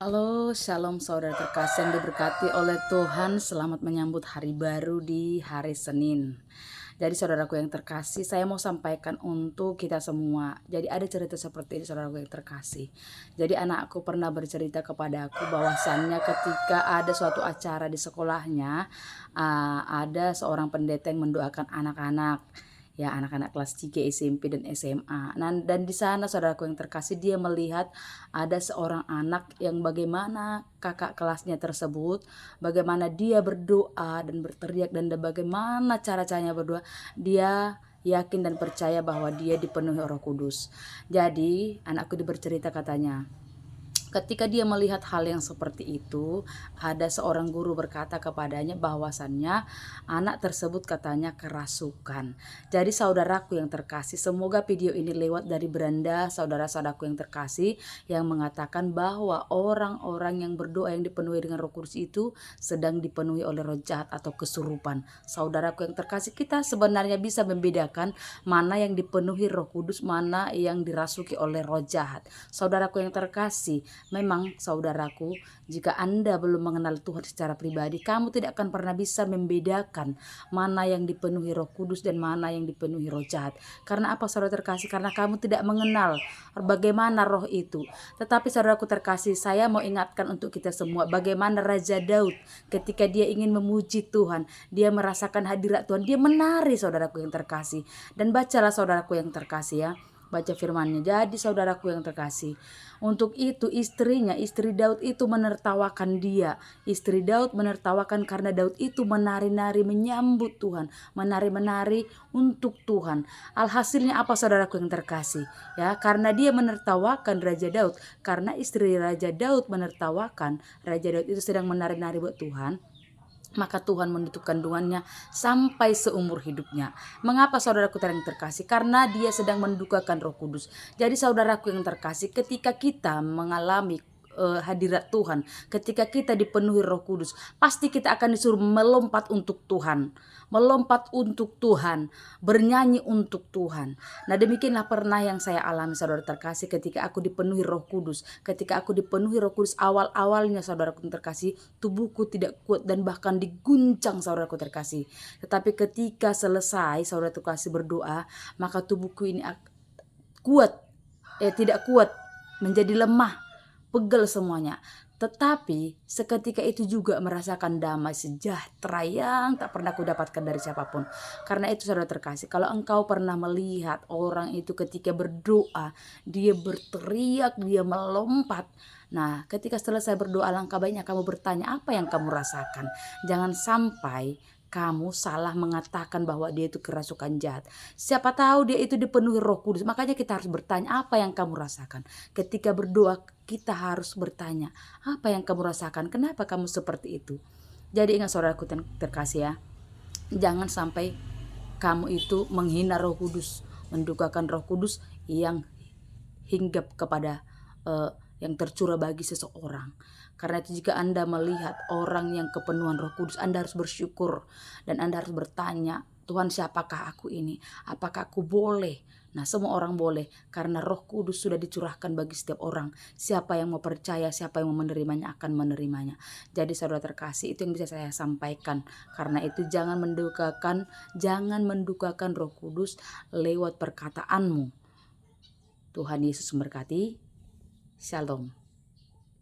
Halo, shalom saudara terkasih yang diberkati oleh Tuhan. Selamat menyambut hari baru di hari Senin. Jadi saudaraku yang terkasih, saya mau sampaikan untuk kita semua. Jadi ada cerita seperti ini saudaraku yang terkasih. Jadi anakku pernah bercerita kepada aku bahwasannya ketika ada suatu acara di sekolahnya, ada seorang pendeta yang mendoakan anak-anak. Ya, anak-anak kelas 3 SMP dan SMA. Nah, dan di sana saudaraku yang terkasih, dia melihat ada seorang anak yang bagaimana kakak kelasnya tersebut, bagaimana dia berdoa dan berteriak, dan bagaimana cara-caranya berdoa, dia yakin dan percaya bahwa dia dipenuhi Roh Kudus. Jadi anakku bercerita katanya, ketika dia melihat hal yang seperti itu, ada seorang guru berkata kepadanya bahwasannya anak tersebut katanya kerasukan. Jadi saudaraku yang terkasih, semoga video ini lewat dari beranda saudara-saudaraku yang terkasih yang mengatakan bahwa orang-orang yang berdoa yang dipenuhi dengan Roh Kudus itu sedang dipenuhi oleh roh jahat atau kesurupan. Saudaraku yang terkasih, kita sebenarnya bisa membedakan mana yang dipenuhi Roh Kudus, mana yang dirasuki oleh roh jahat. Saudaraku yang terkasih, memang saudaraku, jika Anda belum mengenal Tuhan secara pribadi, kamu tidak akan pernah bisa membedakan mana yang dipenuhi Roh Kudus dan mana yang dipenuhi roh jahat. Karena apa saudara terkasih? Karena kamu tidak mengenal bagaimana roh itu. Tetapi saudaraku terkasih, saya mau ingatkan untuk kita semua bagaimana Raja Daud ketika dia ingin memuji Tuhan, dia merasakan hadirat Tuhan, dia menari saudaraku yang terkasih. Dan bacalah saudaraku yang terkasih ya, baca firman-Nya. Jadi saudaraku yang terkasih, untuk itu istri Daud itu menertawakan dia. Istri Daud menertawakan karena Daud itu menari-nari menyambut Tuhan, menari-menari untuk Tuhan. Alhasilnya apa saudaraku yang terkasih? Ya, karena dia menertawakan Raja Daud, karena istri Raja Daud menertawakan Raja Daud itu sedang menari-nari buat Tuhan, maka Tuhan menutup kandungannya sampai seumur hidupnya. Mengapa saudaraku yang terkasih? Karena dia sedang mendukakan Roh Kudus. Jadi saudaraku yang terkasih, ketika kita mengalami hadirat Tuhan, ketika kita dipenuhi Roh Kudus, pasti kita akan disuruh melompat untuk Tuhan, melompat untuk Tuhan, bernyanyi untuk Tuhan. Nah, demikianlah pernah yang saya alami saudara terkasih ketika aku dipenuhi Roh Kudus. Ketika aku dipenuhi Roh Kudus, awal-awalnya saudaraku terkasih, tubuhku tidak kuat dan bahkan diguncang saudaraku terkasih. Tetapi ketika selesai saudara terkasih berdoa, maka tubuhku ini kuat, tidak kuat, menjadi lemah, pegel semuanya. Tetapi seketika itu juga merasakan damai sejahtera yang tak pernah aku dapatkan dari siapapun. Karena itu saudara terkasih, kalau engkau pernah melihat orang itu ketika berdoa, dia berteriak, dia melompat. Nah, ketika selesai berdoa, langkah baiknya kamu bertanya apa yang kamu rasakan. Jangan sampai kamu salah mengatakan bahwa dia itu kerasukan jahat. Siapa tahu dia itu dipenuhi Roh Kudus. Makanya kita harus bertanya apa yang kamu rasakan. Ketika berdoa kita harus bertanya apa yang kamu rasakan. Kenapa kamu seperti itu? Jadi ingat saudaraku terkasih ya. Jangan sampai kamu itu menghina Roh Kudus, mendukakan Roh Kudus yang hinggap kepada yang tercurah bagi seseorang. Karena itu jika Anda melihat orang yang kepenuhan Roh Kudus, Anda harus bersyukur dan Anda harus bertanya, Tuhan siapakah aku ini? Apakah aku boleh? Nah, semua orang boleh karena Roh Kudus sudah dicurahkan bagi setiap orang. Siapa yang mau percaya, siapa yang mau menerimanya akan menerimanya. Jadi saudara terkasih, itu yang bisa saya sampaikan. Karena itu jangan mendukakan Roh Kudus lewat perkataanmu. Tuhan Yesus memberkati. Shalom.